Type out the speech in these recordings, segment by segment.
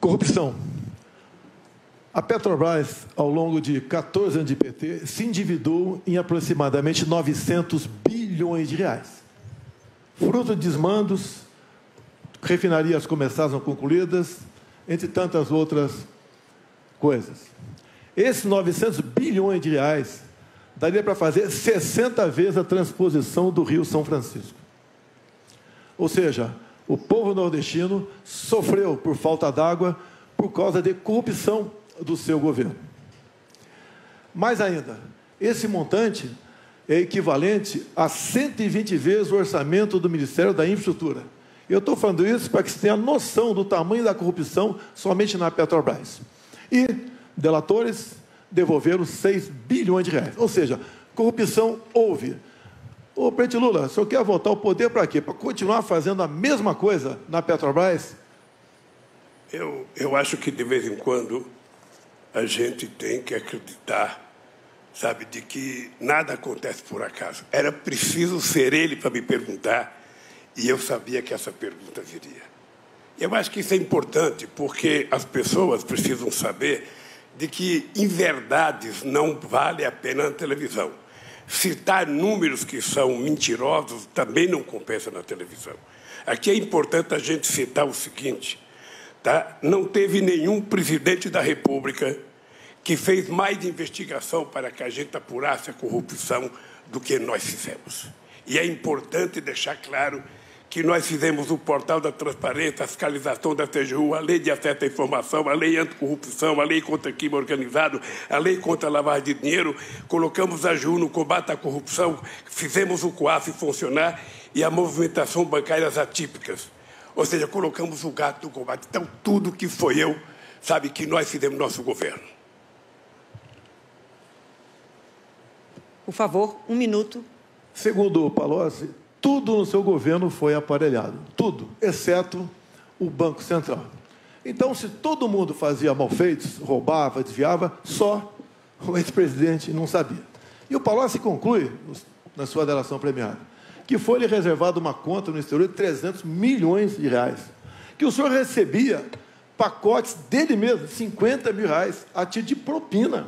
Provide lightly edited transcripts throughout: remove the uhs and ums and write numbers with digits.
Corrupção. A Petrobras, ao longo de 14 anos de PT, se endividou em aproximadamente 900 bilhões de reais. Fruto de desmandos, refinarias começaram concluídas, entre tantas outras coisas. Esses 900 bilhões de reais daria para fazer 60 vezes a transposição do Rio São Francisco. Ou seja, o povo nordestino sofreu por falta d'água por causa de corrupção do seu governo. Mais ainda, esse montante é equivalente a 120 vezes o orçamento do Ministério da Infraestrutura. Eu estou falando isso para que você tenha noção do tamanho da corrupção somente na Petrobras. E delatores devolveram 6 bilhões de reais. Ou seja, corrupção houve. Ô, presidente Lula, o senhor quer voltar ao poder para quê? Para continuar fazendo a mesma coisa na Petrobras? Eu acho que, de vez em quando, a gente tem que acreditar, sabe, de que nada acontece por acaso. Era preciso ser ele para me perguntar, e eu sabia que essa pergunta viria. Eu acho que isso é importante, porque as pessoas precisam saber de que inverdades não vale a pena na televisão. Citar números que são mentirosos também não compensa na televisão. Aqui é importante a gente citar o seguinte, tá? Não teve nenhum presidente da República que fez mais investigação para que a gente apurasse a corrupção do que nós fizemos. E é importante deixar claro que nós fizemos o portal da transparência, a fiscalização da TGU, a lei de acesso à informação, a lei anticorrupção, a lei contra crime organizado, a lei contra a lavagem de dinheiro, colocamos a AGU no combate à corrupção, fizemos o COAF funcionar e a movimentação bancárias atípicas. Ou seja, colocamos o gato no combate. Então, tudo que foi eu, sabe, que nós fizemos no nosso governo. Por favor, 1 minuto. Segundo o Palocci, tudo no seu governo foi aparelhado. Tudo, exceto o Banco Central. Então, se todo mundo fazia malfeitos, roubava, desviava, só o ex-presidente não sabia. E o Palocci conclui, na sua delação premiada, que foi-lhe reservada uma conta no exterior de 300 milhões de reais, que o senhor recebia pacotes dele mesmo, 50 mil reais, a título de propina.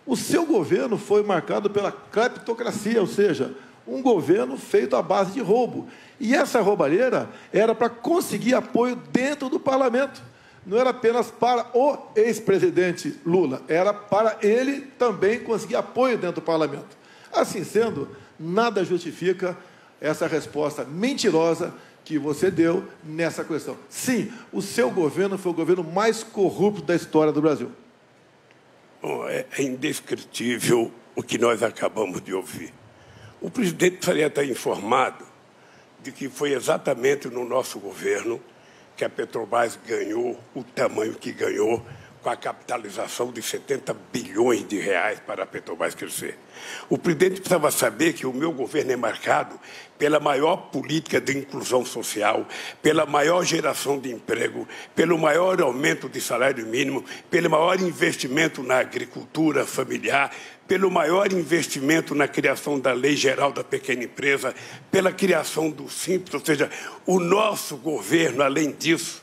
O seu governo foi marcado pela cleptocracia, ou seja, um governo feito à base de roubo. E essa roubalheira era para conseguir apoio dentro do parlamento. Não era apenas para o ex-presidente Lula, era para ele também conseguir apoio dentro do parlamento. Assim sendo, nada justifica essa resposta mentirosa que você deu nessa questão. Sim, o seu governo foi o governo mais corrupto da história do Brasil. Bom, é indescritível o que nós acabamos de ouvir. O presidente precisaria estar informado de que foi exatamente no nosso governo que a Petrobras ganhou o tamanho que ganhou, com a capitalização de 70 bilhões de reais para a Petrobras crescer. O presidente precisava saber que o meu governo é marcado pela maior política de inclusão social, pela maior geração de emprego, pelo maior aumento de salário mínimo, pelo maior investimento na agricultura familiar, pelo maior investimento na criação da Lei Geral da Pequena Empresa, pela criação do Simples, ou seja, o nosso governo, além disso,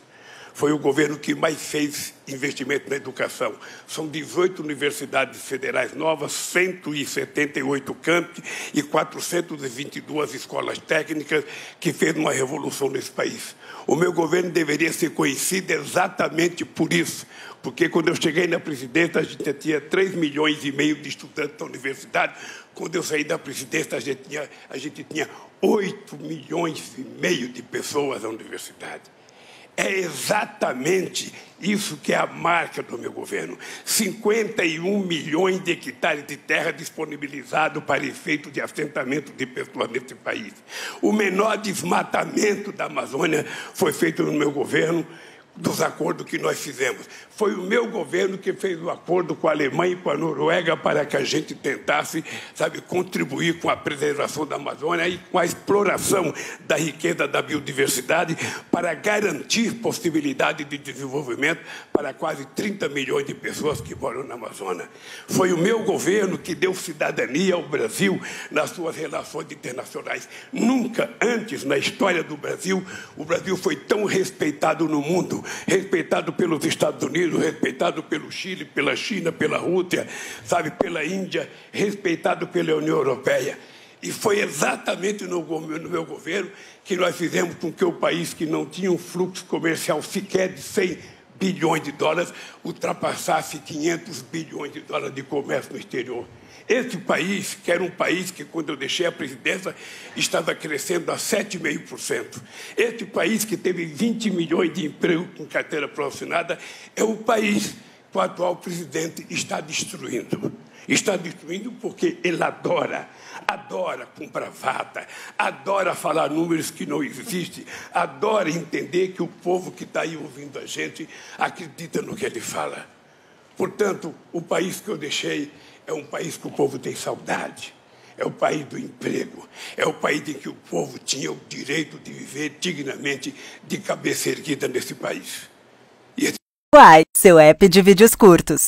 foi o governo que mais fez investimento na educação. São 18 universidades federais novas, 178 campi e 422 escolas técnicas que fez uma revolução nesse país. O meu governo deveria ser conhecido exatamente por isso, porque quando eu cheguei na presidência, a gente tinha 3,5 milhões de estudantes na universidade. Quando eu saí da presidência, a gente tinha 8,5 milhões de pessoas na universidade. É exatamente isso que é a marca do meu governo. 51 milhões de hectares de terra disponibilizados para efeito de assentamento de pessoas nesse país. O menor desmatamento da Amazônia foi feito no meu governo, dos acordos que nós fizemos. Foi o meu governo que fez o acordo com a Alemanha e com a Noruega para que a gente tentasse, sabe, contribuir com a preservação da Amazônia e com a exploração da riqueza da biodiversidade para garantir possibilidade de desenvolvimento para quase 30 milhões de pessoas que moram na Amazônia. Foi o meu governo que deu cidadania ao Brasil nas suas relações internacionais. Nunca antes na história do Brasil, o Brasil foi tão respeitado no mundo respeitado pelos Estados Unidos, respeitado pelo Chile, pela China, pela Rússia, sabe, pela Índia, respeitado pela União Europeia. E foi exatamente no meu governo que nós fizemos com que o país que não tinha um fluxo comercial sequer de 100 bilhões de dólares ultrapassasse 500 bilhões de dólares de comércio no exterior. Esse país, que era um país que, quando eu deixei a presidência, estava crescendo a 7,5%. Esse país, que teve 20 milhões de empregos com carteira profissional, é o país que o atual presidente está destruindo. Está destruindo porque ele adora com bravata, adora falar números que não existem, adora entender que o povo que está aí ouvindo a gente acredita no que ele fala. Portanto, o país que eu deixei é um país que o povo tem saudade, é o país do emprego, é o país em que o povo tinha o direito de viver dignamente, de cabeça erguida nesse país. Quai, seu app de vídeos curtos.